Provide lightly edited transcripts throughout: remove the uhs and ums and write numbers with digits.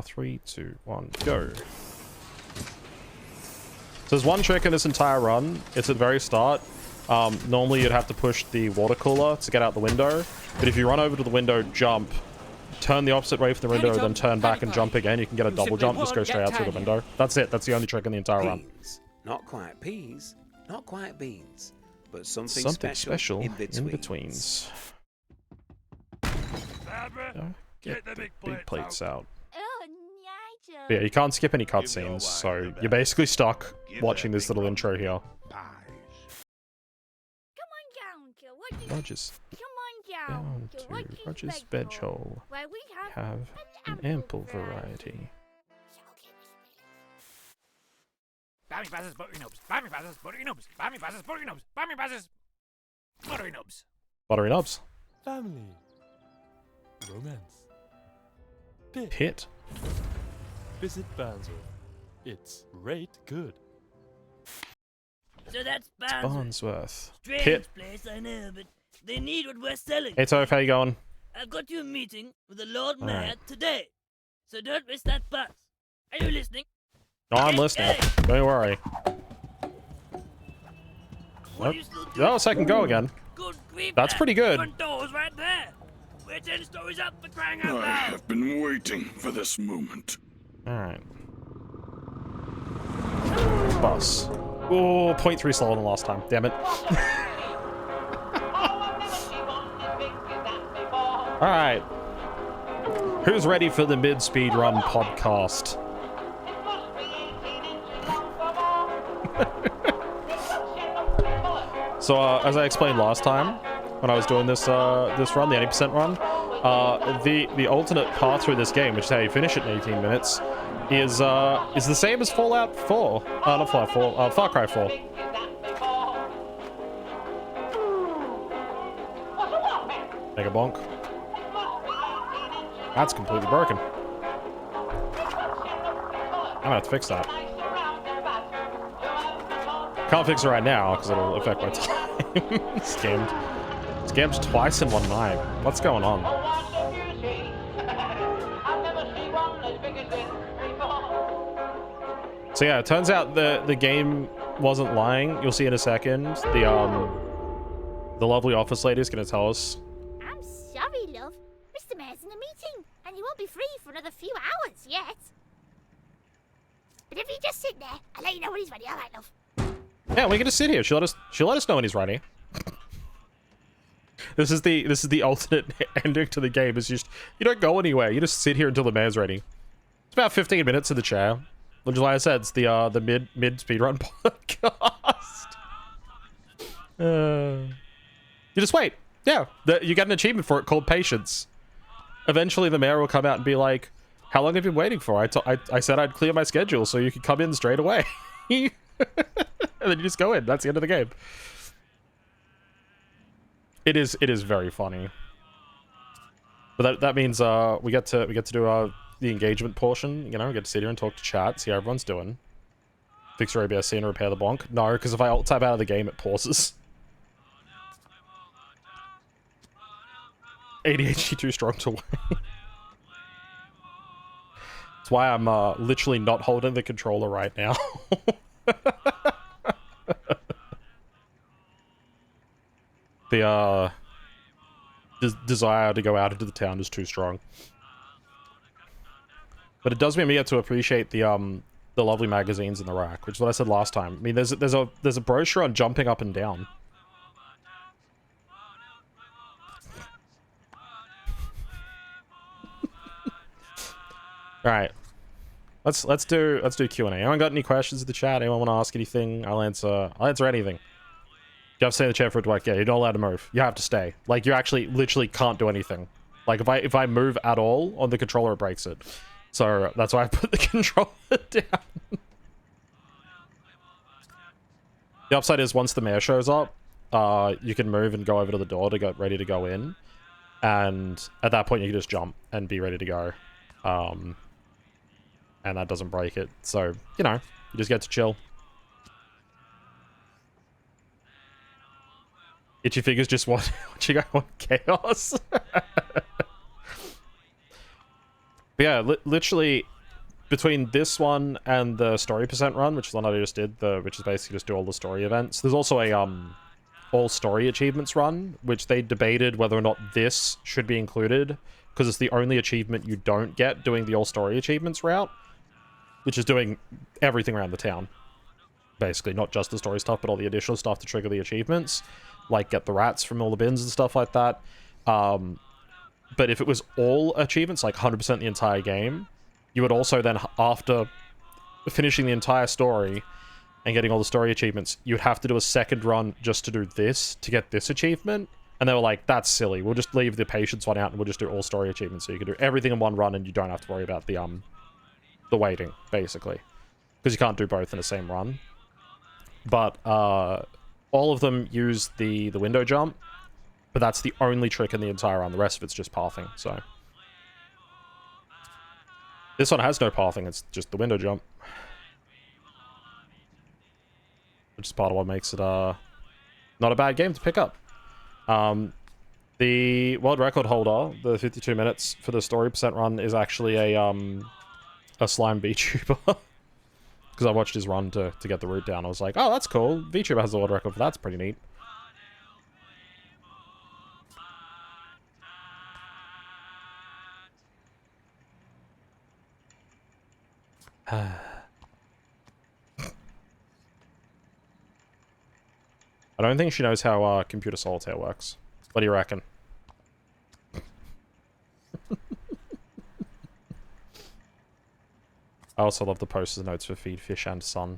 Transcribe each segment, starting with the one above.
3, 2, 1, go. So there's one trick in this entire run. It's at the very start. Normally you'd have to push the water cooler to get out the window. But if you run over to the window, jump, turn the opposite way from the window, then turn back and jump again, you can get a double jump, just go straight out through the window. That's it. That's the only trick in the entire run. Not quite peas, not quite beans, but something special in betweens. Get the big plates out. But yeah, you can't skip any cutscenes, so you're basically stuck watching this little intro here. Rogers. Down to Roger's veg hole. We have an ample variety. Bammy passes, buttery nubs. Bammy passes, buttery nubs. Bammy passes, buttery nubs. Bammy passes, buttery nubs. Buttery nubs. Family. Romance. Pit. Visit Barnsworth. It's rate good. So that's Barnsworth. Strange Pit. place, I know, but they need what we're selling. Hey Toph, how you going? I've got you a meeting with the Lord Mayor Alright. today, so don't miss that bus. Are you listening? No, I'm listening. Don't worry. What are you still doing? Oh, second go again. Good grief, That's pretty good. Front door's right there. We're 10 stories up for crying out I loud. have been waiting for this moment. Alright. Bus. Oh, 0.3 slower than last time. Damn it. Alright. Who's ready for the mid-speed run podcast? So, as I explained last time, when I was doing this this run, the 80% run, the alternate path through this game, which is how you finish it in 18 minutes, is the same as Fallout 4. Not Fallout 4, Far Cry 4. Mega bonk. That's completely broken. I'm gonna have to fix that. Can't fix it right now because it'll affect my time. Scammed. Scammed twice in one night. What's going on? So yeah, it turns out the game wasn't lying. You'll see in a second. The lovely office lady is gonna tell us. I'm sorry, love. Mr. Mayor's in a meeting, and you won't be free for another few hours yet. But if you just sit there, I'll let you know when he's ready. All right, love. Yeah, we can just sit here. She'll let us know when he's ready. This is the alternate ending to the game. It's just you don't go anywhere. You just sit here until the mayor's ready. It's about 15 minutes in the chair. Which is why I said it's the mid speedrun podcast. You just wait. Yeah, you get an achievement for it called patience. Eventually, the mayor will come out and be like, "How long have you been waiting for? I said I'd clear my schedule so you could come in straight away." And then you just go in. That's the end of the game. It is very funny. But that means we get to do the engagement portion. You know, we get to sit here and talk to chat, see how everyone's doing. Fix your ABS and repair the bonk. No, because if I alt tab out of the game, it pauses. ADHD too strong to wait. That's why I'm literally not holding the controller right now. The desire to go out into the town is too strong. But it does mean we get to appreciate the lovely magazines in the rack, which is what I said last time. I mean, there's a brochure on jumping up and down. All right, let's do Q&A. Anyone got any questions in the chat? Anyone want to ask anything? I'll answer anything. You have to stay in the chair for it to work. Yeah, you're not allowed to move. You have to stay. Like, you actually literally can't do anything. Like, if I move at all on the controller, it breaks it. So that's why I put the controller down. The upside is once the mayor shows up, you can move and go over to the door to get ready to go in. And at that point, you can just jump and be ready to go. And that doesn't break it. So, you know, you just get to chill. Itchy Fingers just want you go on chaos. But yeah, literally between this one and the story percent run, which is the one I just did, which is basically just do all the story events. There's also a all story achievements run, which they debated whether or not this should be included, because it's the only achievement you don't get doing the all story achievements route, which is doing everything around the town. Basically, not just the story stuff, but all the additional stuff to trigger the achievements, like get the rats from all the bins and stuff like that. But if it was all achievements, like 100% the entire game, you would also then, after finishing the entire story and getting all the story achievements, you would have to do a second run just to do this, to get this achievement. And they were like, that's silly. We'll just leave the patience one out and we'll just do all story achievements. So you can do everything in one run and you don't have to worry about the waiting, basically. Because you can't do both in the same run. But all of them use the window jump. But that's the only trick in the entire run. The rest of it's just pathing, so... This one has no pathing, it's just the window jump. Which is part of what makes it not a bad game to pick up. The world record holder, the 52 minutes for the story percent run, is actually a slime VTuber. Because I watched his run to get the route down. I was like, oh, that's cool. VTuber has the world record for that. That's pretty neat. I don't think she knows how computer solitaire works. What do you reckon? I also love the posters notes for Feed Fish and Sun.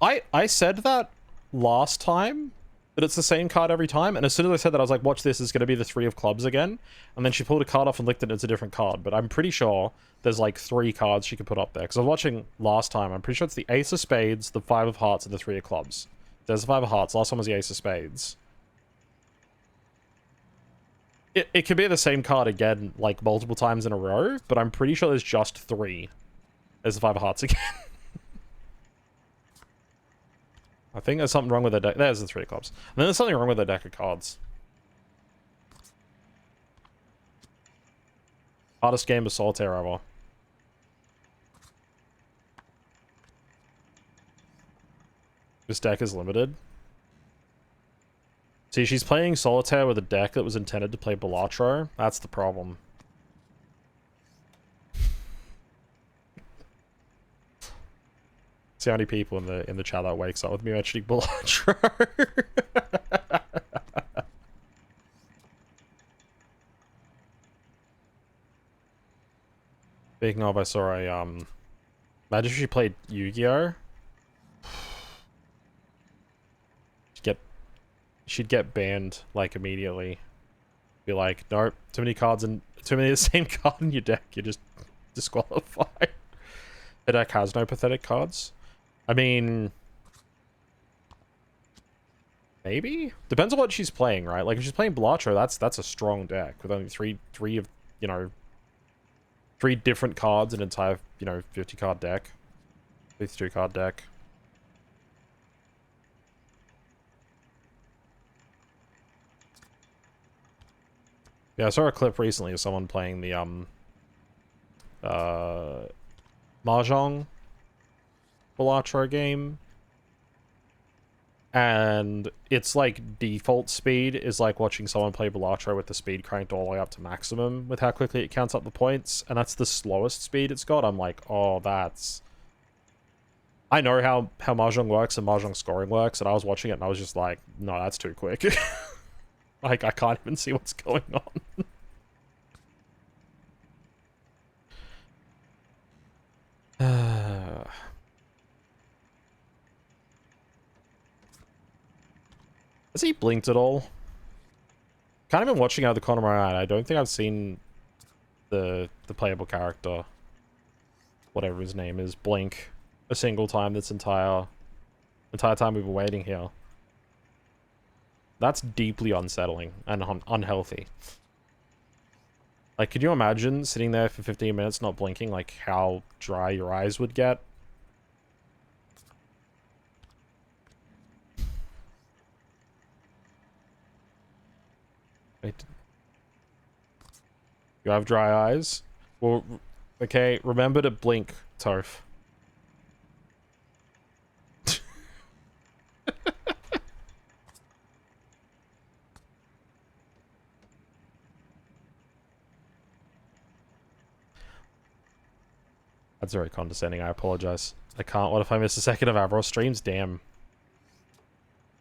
I said that last time, but it's the same card every time, and as soon as I said that, I was like, watch this, is going to be the 3 of clubs again, and then she pulled a card off and licked it, and it's a different card, but I'm pretty sure there's like 3 cards she can put up there, because I was watching last time, I'm pretty sure it's the Ace of Spades, the 5 of Hearts, and the 3 of Clubs. There's the 5 of Hearts, last one was the Ace of Spades. It could be the same card again, like, multiple times in a row, but I'm pretty sure there's just 3. There's the 5 of Hearts again. I think there's something wrong with the deck. There's the 3 of Clubs. And then there's something wrong with the deck of cards. Hardest game of Solitaire ever. This deck is limited. See, she's playing Solitaire with a deck that was intended to play Balatro. That's the problem. See how many people in the chat that wakes up with me mentioning Balatro. Speaking of, I saw a imagine if she played Yu-Gi-Oh! She'd get banned like immediately. Be like, nope, too many cards and too many of the same card in your deck. You're just disqualified. The deck has no pathetic cards. I mean, maybe depends on what she's playing, right? Like if she's playing Balatro, that's a strong deck with only three of, you know, 3 different cards, an entire, you know, 50 card deck, 52 card deck. Yeah, I saw a clip recently of someone playing the Mahjong Balatro game, and it's like default speed is like watching someone play Balatro with the speed cranked all the way up to maximum with how quickly it counts up the points, and that's the slowest speed it's got. I'm like, oh, that's... I know how Mahjong works and Mahjong scoring works, and I was watching it and I was just like, no, that's too quick. Like, I can't even see what's going on. Has he blinked at all? Kind of been watching out of the corner of my eye. I don't think I've seen the playable character, whatever his name is, blink a single time this entire time we've been waiting here. That's deeply unsettling and unhealthy. Like, could you imagine sitting there for 15 minutes not blinking, like how dry your eyes would get? Wait. You have dry eyes? Well, okay, remember to blink, Toph. That's very condescending, I apologize. I can't. What if I miss a second of Avril streams? Damn.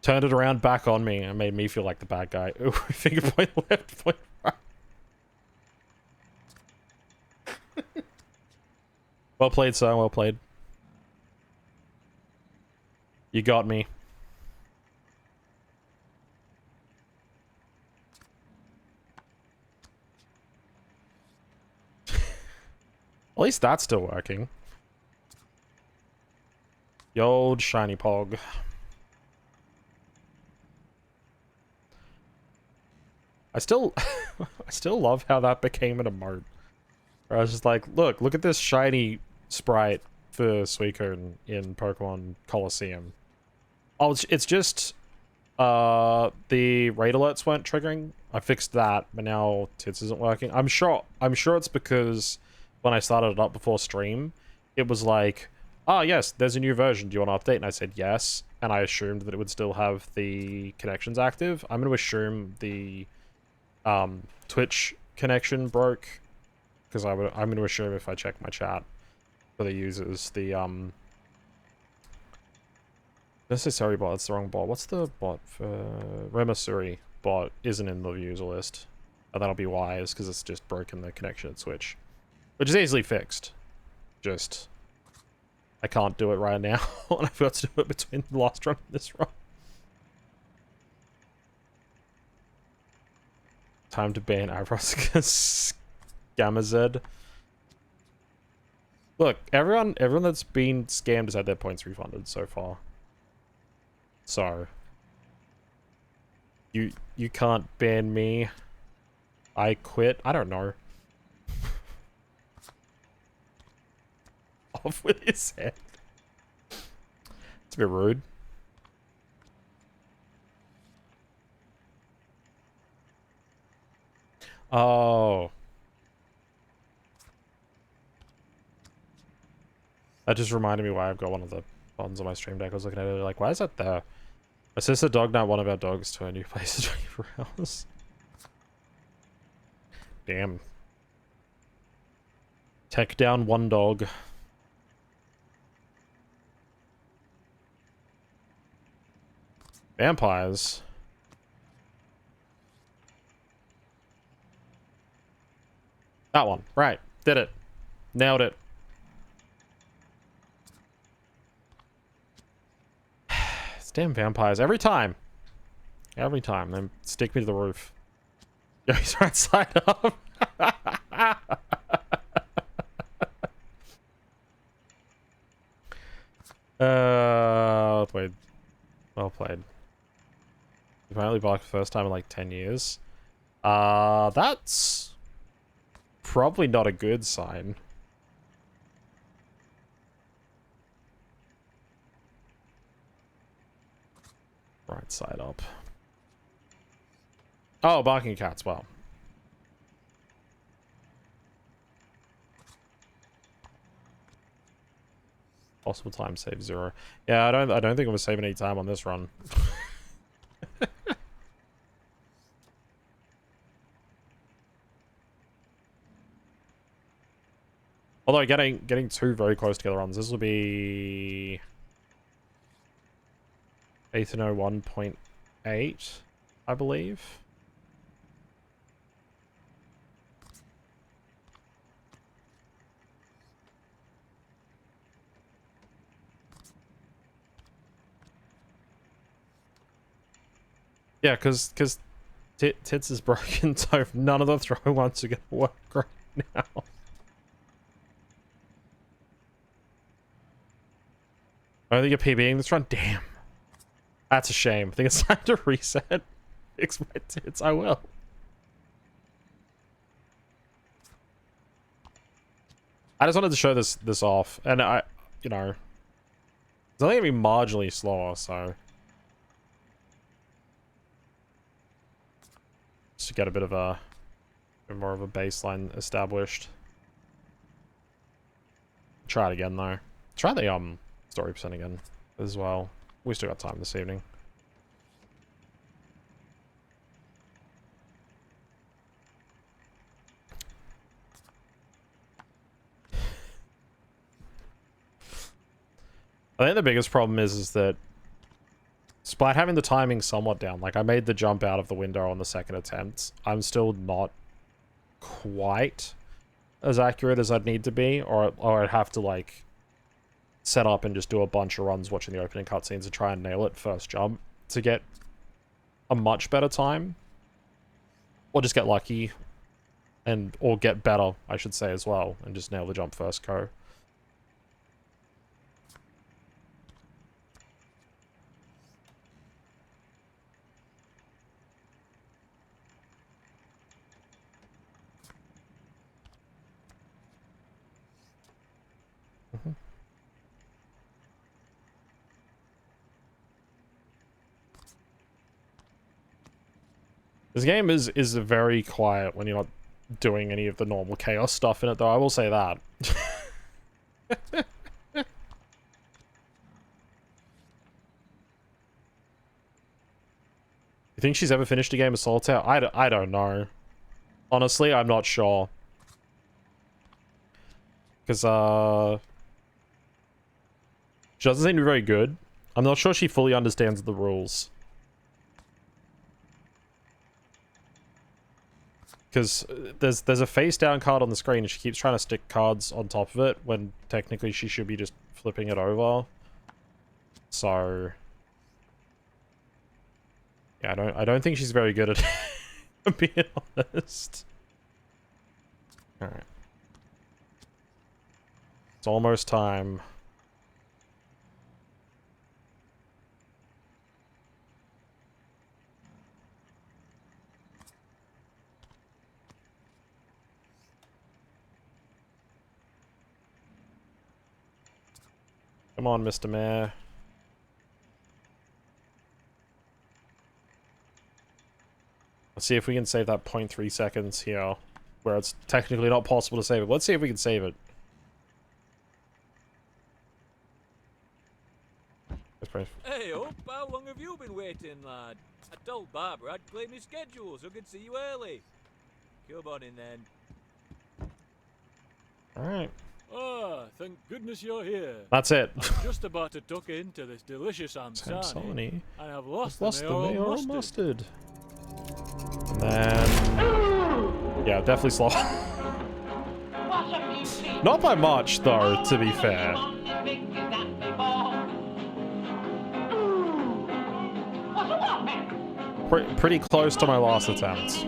Turned it around back on me and made me feel like the bad guy. Ooh, finger point left, point right. Well played, sir. Well played. You got me. At least that's still working. The old shiny pog. I still love how that became an emote. Where I was just like, look at this shiny sprite for Suicune in Pokemon Colosseum. Oh, it's just the raid alerts weren't triggering. I fixed that, but now Tits isn't working. I'm sure it's because when I started it up before stream, it was like, oh yes, there's a new version. Do you want to update? And I said yes, and I assumed that it would still have the connections active. I'm going to assume the Twitch connection broke, because I'm going to assume if I check my chat for the users, the necessary bot, that's the wrong bot. What's the bot for Remasuri bot isn't in the user list. And that'll be why, is because it's just broken the connection at Switch. Which is easily fixed. Just I can't do it right now, and I forgot to do it between the last run and this run. Time to ban Avros Gamazed. Look, everyone that's been scammed has had their points refunded so far. So you can't ban me. I quit. I don't know. Off with his head. It's a bit rude. Oh. That just reminded me why I've got one of the buttons on my stream deck. I was looking at it like, why is that there? My sister dogged out one of our dogs to a new place for 24 hours. Damn. Tech down one dog. Vampires. That one. Right. Did it. Nailed it. It's damn vampires. Every time. Every time. Then stick me to the roof. Yeah, he's right side up. Well played. Well played. Apparently blocked the first time in like 10 years. That's probably not a good sign. Right side up. Oh, barking cats, well. Possible time save 0. Yeah, I don't think I'm gonna save any time on this run. Although getting two very close together runs, this will be Ethan 1.8, I believe. Yeah, because Tits is broken, so none of the throw ones are gonna work right now. I don't think you're PBing this run. Damn. That's a shame. I think it's time to reset. Fix my tits. I will. I just wanted to show this off. And I, you know, it's only gonna be marginally slower, so. to get a bit more of a baseline established. Try it again though. Try the story percent again as well. We still got time this evening. I think the biggest problem is that despite having the timing somewhat down, like I made the jump out of the window on the second attempt, I'm still not quite as accurate as I'd need to be, or I'd have to like set up and just do a bunch of runs watching the opening cutscenes and try and nail it first jump to get a much better time, or just get lucky or get better, I should say, as well, and just nail the jump first go. This game is very quiet when you're not doing any of the normal chaos stuff in it, though. I will say that. You think she's ever finished a game of Solitaire? I don't know. Honestly, I'm not sure. Because, she doesn't seem to be very good. I'm not sure she fully understands the rules. Because there's a face down card on the screen and she keeps trying to stick cards on top of it when technically she should be just flipping it over. So yeah, I don't think she's very good at it, being honest. Alright. It's almost time. Come on, Mr. Mayor. Let's see if we can save that 0.3 seconds here, where it's technically not possible to save it. Let's see if we can save it. Hey up, how long have you been waiting, lad? I told Barbara I'd clear my schedule so I could see you early. Come on in then. Alright. Ah, thank goodness you're here. That's it. I'm just about to tuck into this delicious Ansani, and I've lost the mayoral mustard. And then... yeah, definitely slow. Not by much, though, to be fair. Pretty close to my last attempt.